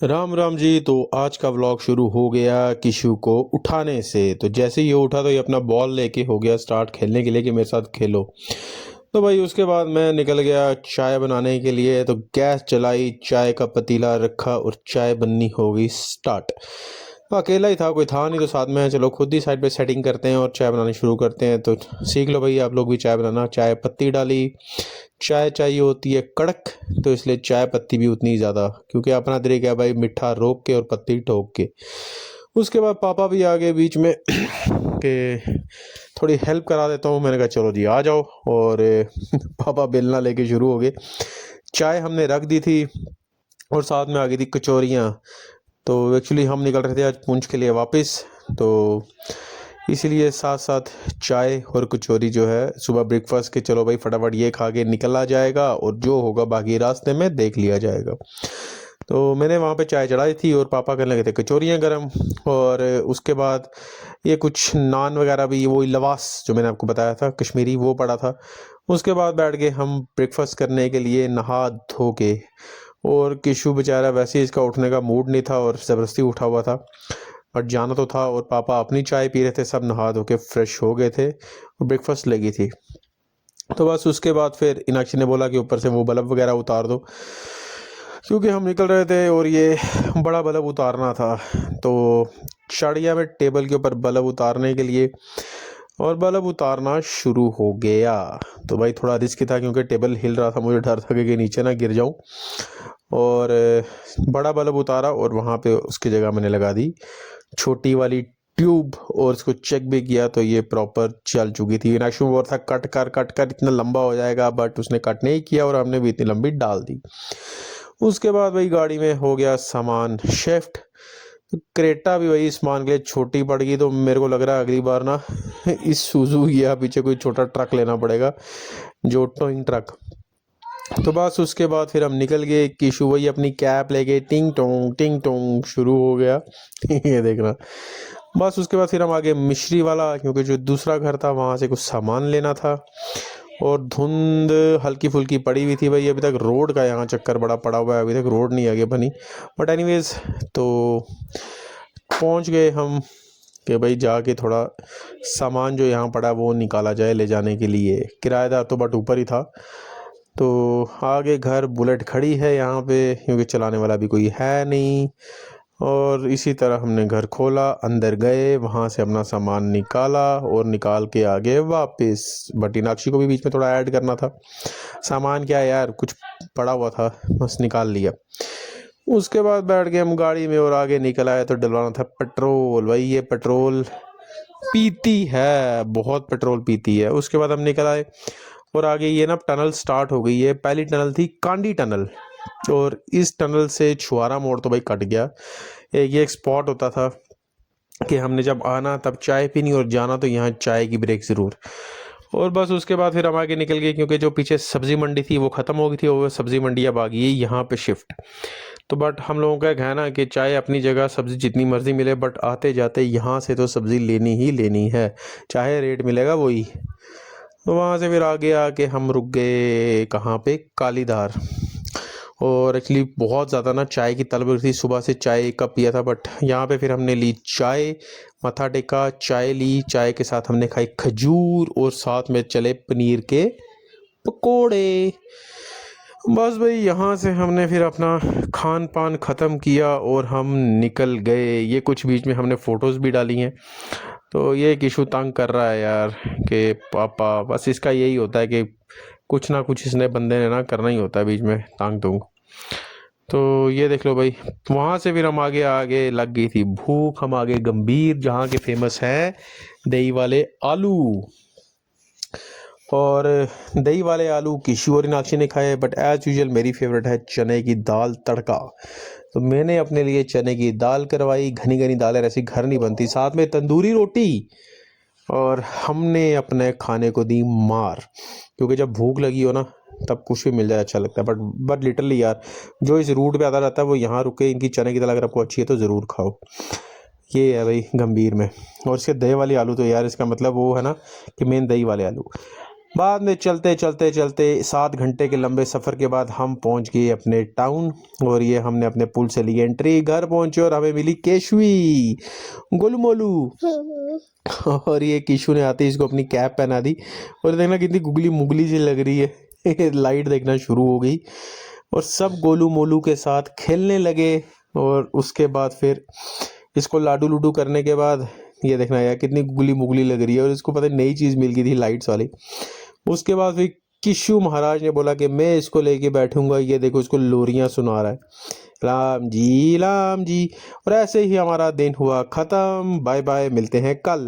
राम राम जी। तो आज का व्लॉग शुरू हो गया किशु को उठाने से। तो जैसे ही ये उठा तो ये अपना बॉल लेके हो गया स्टार्ट खेलने के लिए कि मेरे साथ खेलो। तो भाई उसके बाद मैं निकल गया चाय बनाने के लिए। तो गैस जलाई, चाय का पतीला रखा और चाय बननी हो गई स्टार्ट। तो अकेला ही था, कोई था नहीं, तो साथ में चलो खुद ही साइड पे सेटिंग करते हैं और चाय बनानी शुरू करते हैं। तो सीख लो भाई आप लोग भी चाय बनाना। चाय पत्ती डाली, चाय चाहिए होती है कड़क, तो इसलिए चाय पत्ती भी उतनी ज़्यादा, क्योंकि अपना तरीका है भाई मिठा रोक के और पत्ती ठोक के। उसके बाद पापा भी आ गए बीच में कि थोड़ी हेल्प करा देता हूँ। मैंने कहा चलो जी आ जाओ। और पापा बेलना लेके शुरू हो गए। चाय हमने रख दी थी और साथ में आ गई थी कचौरियाँ। तो एक्चुअली हम निकल रहे थे आज पुंछ के लिए वापस, तो इसीलिए साथ साथ चाय और कचौरी जो है सुबह ब्रेकफास्ट के, चलो भाई फटाफट ये खा के निकला जाएगा और जो होगा बाकी रास्ते में देख लिया जाएगा। तो मैंने वहाँ पे चाय चढ़ाई थी और पापा करने लगे थे कचौरियाँ गरम। और उसके बाद ये कुछ नान वगैरह भी, वो लवास जो मैंने आपको बताया था कश्मीरी, वो पड़ा था। उसके बाद बैठ गए हम ब्रेकफास्ट करने के लिए नहा धो के। और किशु बेचारा वैसे ही इसका उठने का मूड नहीं था और ज़बरदस्ती उठा हुआ था, बट जाना तो था। और पापा अपनी चाय पी रहे थे, सब नहा धो के फ्रेश हो गए थे और ब्रेकफास्ट लगी थी। तो बस उसके बाद फिर इनाक्षी ने बोला कि ऊपर से वो बल्ब वगैरह उतार दो, क्योंकि हम निकल रहे थे और ये बड़ा बल्ब उतारना था। तो चढ़ गया मैं टेबल के ऊपर बल्ब उतारने के लिए और बल्ब उतारना शुरू हो गया। तो भाई थोड़ा रिस्क था क्योंकि टेबल हिल रहा था, मुझे डर था कि नीचे ना गिर जाऊं। और बड़ा बल्ब उतारा और वहाँ पे उसकी जगह मैंने लगा दी छोटी वाली ट्यूब और इसको चेक भी किया तो ये प्रॉपर चल चुकी थी। इनाक्षी में और था कट कर इतना लंबा हो जाएगा, बट उसने कट नहीं किया और हमने भी इतनी लंबी डाल दी। उसके बाद भाई गाड़ी में हो गया सामान शिफ्ट। तो क्रेटा भी वही सामान के लिए छोटी पड़ गई, तो मेरे को लग रहा है अगली बार ना इस सुजुकी या पीछे कोई छोटा ट्रक लेना पड़ेगा, जो टोइंग ट्रक। तो बस उसके बाद फिर हम निकल गए। किशु वही अपनी कैप लेके टिंग टोंग शुरू हो गया ये देखना। बस उसके बाद फिर हम आगे मिश्री वाला, क्योंकि जो दूसरा घर था वहाँ से कुछ सामान लेना था। और धुंध हल्की फुल्की पड़ी हुई थी भाई, अभी तक रोड का यहाँ चक्कर बड़ा पड़ा हुआ है, अभी तक रोड नहीं आगे बनी। बट एनीवेज तो पहुँच गए हम कि भाई जाके थोड़ा सामान जो यहाँ पड़ा वो निकाला जाए ले जाने के लिए। किराएदार तो बट ऊपर ही था। तो आगे घर बुलेट खड़ी है यहाँ पे, क्योंकि चलाने वाला भी कोई है नहीं। और इसी तरह हमने घर खोला, अंदर गए, वहाँ से अपना सामान निकाला और निकाल के आगे वापस। बट इनाक्षी को भी बीच में थोड़ा ऐड करना था। सामान क्या है यार, कुछ पड़ा हुआ था, बस निकाल लिया। उसके बाद बैठ गए हम गाड़ी में और आगे निकल आए। तो डलवाना था पेट्रोल। भाई ये पेट्रोल पीती है, बहुत पेट्रोल पीती है। उसके बाद हम निकल आए और आगे ये ना टनल स्टार्ट हो गई है। पहली टनल थी कांडी टनल, और इस टनल से छुआरा मोड़ तो भाई कट गया। एक स्पॉट होता था कि हमने जब आना तब चाय पीनी और जाना तो यहाँ चाय की ब्रेक ज़रूर। और बस उसके बाद फिर हम आगे निकल गए, क्योंकि जो पीछे सब्ज़ी मंडी थी वो ख़त्म हो गई थी और सब्ज़ी मंडी अब आ गई है यहाँ पे शिफ्ट। तो बट हम लोगों का कहना कि चाय अपनी जगह, सब्ज़ी जितनी मर्ज़ी मिले, बट आते जाते यहाँ से तो सब्ज़ी लेनी ही लेनी है, चाहे रेट मिलेगा वही। तो वहाँ से फिर आगे आके हम रुक गए कहाँ पे, कालीधार। और एक्चुअली बहुत ज़्यादा ना चाय की तलब थी, सुबह से चाय एक कप पिया था। बट यहाँ पे फिर हमने ली चाय, मत्था टेका, चाय ली, चाय के साथ हमने खाई खजूर और साथ में चले पनीर के पकोड़े। बस भाई यहाँ से हमने फिर अपना खान पान ख़त्म किया और हम निकल गए। ये कुछ बीच में हमने फ़ोटोज़ भी डाली हैं। तो ये एक इशू तंग कर रहा है यार कि पापा, बस इसका यही होता है कि कुछ ना कुछ इसने बंदे ने ना करना ही होता है बीच में तांग तूंग। तो ये देख लो भाई, वहाँ से फिर हम आगे आगे लग गई थी भूख। हम आगे गंभीर, जहाँ के फेमस है दही वाले आलू। और दही वाले आलू किशु और इनाक्षी ने खाए, बट एज़ यूजुअल मेरी फेवरेट है चने की दाल तड़का। तो मैंने अपने लिए चने की दाल करवाई, घनी घनी दालें ऐसी घर नहीं बनती, साथ में तंदूरी रोटी। और हमने अपने खाने को दी मार, क्योंकि जब भूख लगी हो ना तब कुछ भी मिल जाए अच्छा लगता है। बट लिटरली यार, जो इस रूट पे आता रहता है वो यहाँ रुके, इनकी चने की दाल अगर आपको अच्छी है तो ज़रूर खाओ। ये है भाई गंभीर में। और इसके दही वाले आलू तो यार, इसका मतलब वो है ना कि मेन दही वाले आलू। बाद में चलते चलते चलते 7 घंटे के लंबे सफ़र के बाद हम पहुंच गए अपने टाउन। और ये हमने अपने पुल से ली एंट्री, घर पहुंचे और हमें मिली केशवी, गोलू मोलू। और ये किशु ने आते ही इसको अपनी कैप पहना दी और देखना कितनी गुगली मुगली सी लग रही है। लाइट देखना शुरू हो गई और सब गोलू मोलू के साथ खेलने लगे। और उसके बाद फिर इसको लाडू लूडू करने के बाद ये देखना यार कितनी गुगली मुगली लग रही है और इसको पता नहीं नई चीज़ मिल गई थी लाइट्स वाली। उसके बाद फिर किशु महाराज ने बोला कि मैं इसको लेके बैठूंगा, ये देखो इसको लोरियां सुना रहा है, राम जी राम जी। और ऐसे ही हमारा दिन हुआ ख़त्म। बाय बाय, मिलते हैं कल।